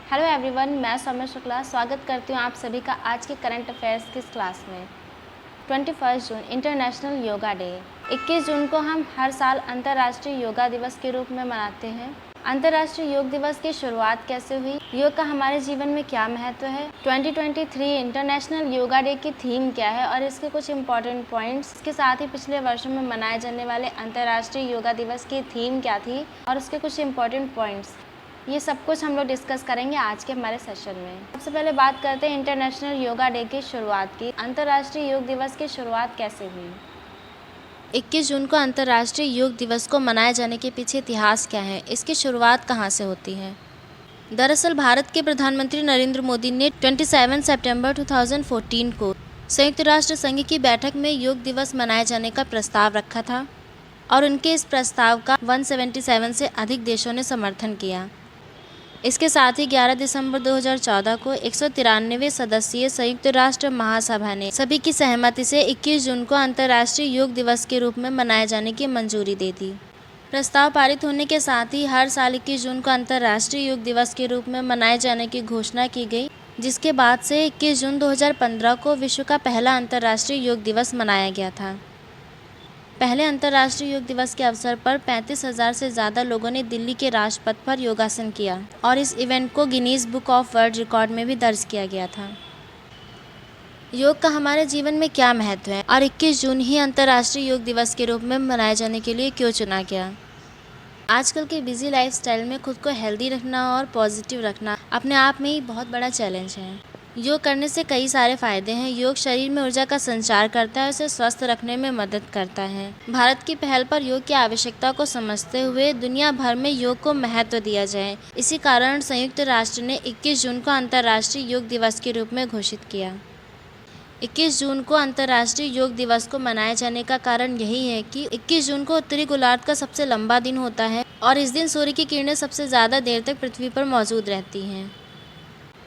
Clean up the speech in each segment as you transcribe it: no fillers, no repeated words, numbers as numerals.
Hello everyone, मैं सौम्या शुक्ला स्वागत करती हूँ आप सभी का आज के करंट अफेयर्स की क्लास में। 21 जून इंटरनेशनल योगा डे। 21 जून को हम हर साल अंतर्राष्ट्रीय योगा दिवस के रूप में मनाते हैं। अंतर्राष्ट्रीय योग दिवस की शुरुआत कैसे हुई, योग का हमारे जीवन में क्या महत्व है, 2023 इंटरनेशनल योगा डे की थीम क्या है और इसके कुछ इम्पॉर्टेंट पॉइंट्स, इसके साथ ही पिछले वर्षों में मनाए जाने वाले अंतर्राष्ट्रीय योगा दिवस की थीम क्या थी और उसके कुछ इम्पॉर्टेंट पॉइंट्स, ये सब कुछ हम लोग डिस्कस करेंगे आज के हमारे सेशन में। सबसे पहले बात करते हैं इंटरनेशनल योगा डे की शुरुआत की। अंतर्राष्ट्रीय योग दिवस की शुरुआत कैसे हुई? 21 जून को अंतर्राष्ट्रीय योग दिवस को मनाए जाने के पीछे इतिहास क्या है, इसकी शुरुआत कहाँ से होती है? दरअसल भारत के प्रधानमंत्री नरेंद्र मोदी ने 27 सितंबर 2014 को संयुक्त राष्ट्र संघ की बैठक में योग दिवस मनाए जाने का प्रस्ताव रखा था और उनके इस प्रस्ताव का 177 से अधिक देशों ने समर्थन किया। इसके साथ ही 11 दिसंबर 2014 को 193वें सदस्यीय संयुक्त राष्ट्र महासभा ने सभी की सहमति से 21 जून को अंतर्राष्ट्रीय योग दिवस के रूप में मनाए जाने की मंजूरी दे दी। प्रस्ताव पारित होने के साथ ही हर साल 21 जून को अंतर्राष्ट्रीय योग दिवस के रूप में मनाए जाने की घोषणा की गई, जिसके बाद से 21 जून 2015 को विश्व का पहला अंतर्राष्ट्रीय योग दिवस मनाया गया था। पहले अंतर्राष्ट्रीय योग दिवस के अवसर पर 35,000 से ज़्यादा लोगों ने दिल्ली के राजपथ पर योगासन किया और इस इवेंट को Guinness book of world record में भी दर्ज किया गया था। योग का हमारे जीवन में क्या महत्व है और 21 जून ही अंतर्राष्ट्रीय योग दिवस के रूप में मनाए जाने के लिए क्यों चुना गया? आजकल के बिजी लाइफस्टाइल में खुद को हेल्दी रखना और पॉजिटिव रखना अपने आप में ही बहुत बड़ा चैलेंज है। योग करने से कई सारे फायदे हैं। योग शरीर में ऊर्जा का संचार करता है, उसे स्वस्थ रखने में मदद करता है। भारत की पहल पर योग की आवश्यकता को समझते हुए दुनिया भर में योग को महत्व दिया जाए, इसी कारण संयुक्त राष्ट्र ने 21 जून को अंतर्राष्ट्रीय योग दिवस के रूप में घोषित किया। 21 जून को अंतर्राष्ट्रीय योग दिवस को मनाए जाने का कारण यही है कि 21 जून को उत्तरी गोलार्ध का सबसे लंबा दिन होता है और इस दिन सूर्य की किरणें सबसे ज़्यादा देर तक पृथ्वी पर मौजूद रहती हैं।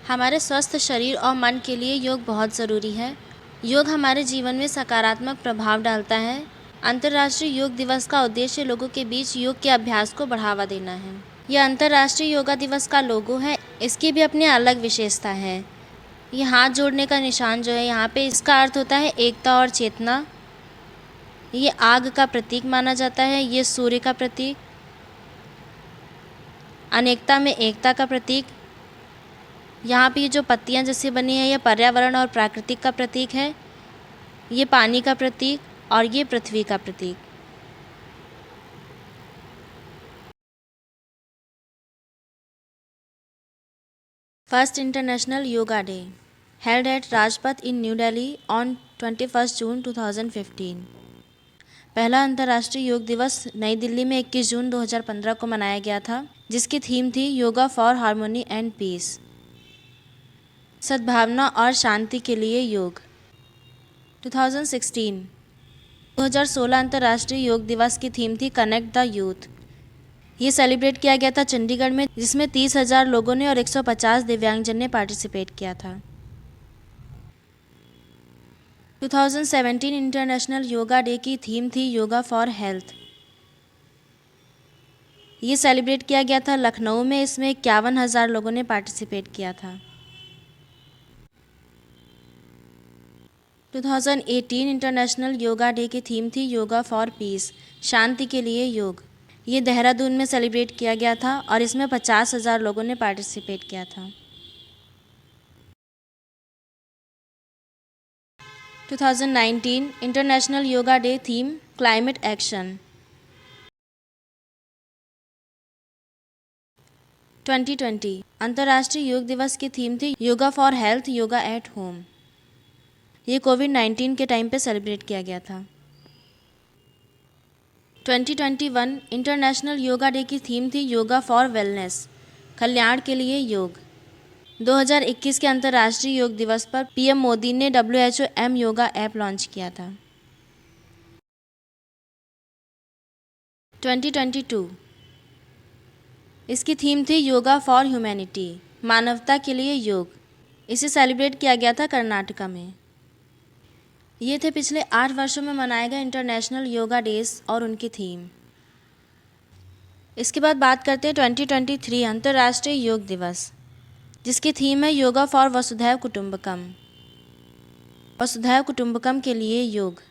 हमारे स्वस्थ शरीर और मन के लिए योग बहुत ज़रूरी है। योग हमारे जीवन में सकारात्मक प्रभाव डालता है। अंतर्राष्ट्रीय योग दिवस का उद्देश्य लोगों के बीच योग के अभ्यास को बढ़ावा देना है। यह अंतर्राष्ट्रीय योगा दिवस का लोगो है, इसकी भी अपनी अलग विशेषता है। ये हाथ जोड़ने का निशान जो है यहाँ पे, इसका अर्थ होता है एकता और चेतना। ये आग का प्रतीक माना जाता है, ये सूर्य का प्रतीक, अनेकता में एकता का प्रतीक। यहाँ पे ये जो पत्तियाँ जैसे बनी है, ये पर्यावरण और प्राकृतिक का प्रतीक है। ये पानी का प्रतीक और ये पृथ्वी का प्रतीक। First international yoga day held at Rajpath in New Delhi on 21 June 2015। पहला अंतर्राष्ट्रीय योग दिवस नई दिल्ली में 21 जून 2015 को मनाया गया था, जिसकी थीम थी yoga for harmony and peace, सद्भावना और शांति के लिए योग। 2016 अंतर्राष्ट्रीय योग दिवस की थीम थी कनेक्ट द यूथ। ये सेलिब्रेट किया गया था चंडीगढ़ में, जिसमें 30,000 लोगों ने और 150 दिव्यांगजन ने पार्टिसिपेट किया था। 2017 इंटरनेशनल योगा डे की थीम थी योगा फॉर हेल्थ। ये सेलिब्रेट किया गया था लखनऊ में, इसमें 51,000 लोगों ने पार्टिसिपेट किया था। 2018 इंटरनेशनल योगा डे की थीम थी योगा फॉर पीस, शांति के लिए योग। ये देहरादून में सेलिब्रेट किया गया था और इसमें 50,000 लोगों ने पार्टिसिपेट किया था। 2019 international yoga day theme climate action. 2020 अंतर्राष्ट्रीय योग दिवस की थीम थी yoga for health, yoga at home. ये कोविड-19 के टाइम पे सेलिब्रेट किया गया था। 2021 इंटरनेशनल योगा डे की थीम थी योगा फॉर वेलनेस, कल्याण के लिए योग। 2021 के अंतर्राष्ट्रीय योग दिवस पर पीएम मोदी ने WHO M yoga app launch किया था। 2022 इसकी थीम थी योगा फॉर ह्यूमैनिटी, मानवता के लिए योग। इसे सेलिब्रेट किया गया था कर्नाटका में। ये थे पिछले 8 वर्षों में मनाए गए इंटरनेशनल योगा डेज और उनकी थीम। इसके बाद बात करते हैं 2023 अंतर्राष्ट्रीय योग दिवस। जिसकी थीम है योगा फॉर वसुधैव कुटुंबकम। वसुधैव कुटुंबकम के लिए योग।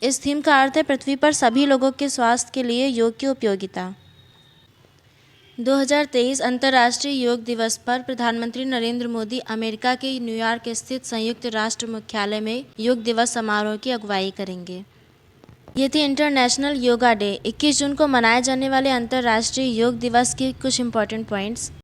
इस थीम का अर्थ है पृथ्वी पर सभी लोगों के स्वास्थ्य के लिए योग की उपयोगिता। 2023 अंतर्राष्ट्रीय योग दिवस पर प्रधानमंत्री नरेंद्र मोदी अमेरिका के न्यूयॉर्क स्थित संयुक्त राष्ट्र मुख्यालय में योग दिवस समारोह की अगुवाई करेंगे। ये थी इंटरनेशनल योगा डे। 21 जून को मनाए जाने वाले अंतर्राष्ट्रीय योग दिवस के कुछ इंपॉर्टेंट पॉइंट्स।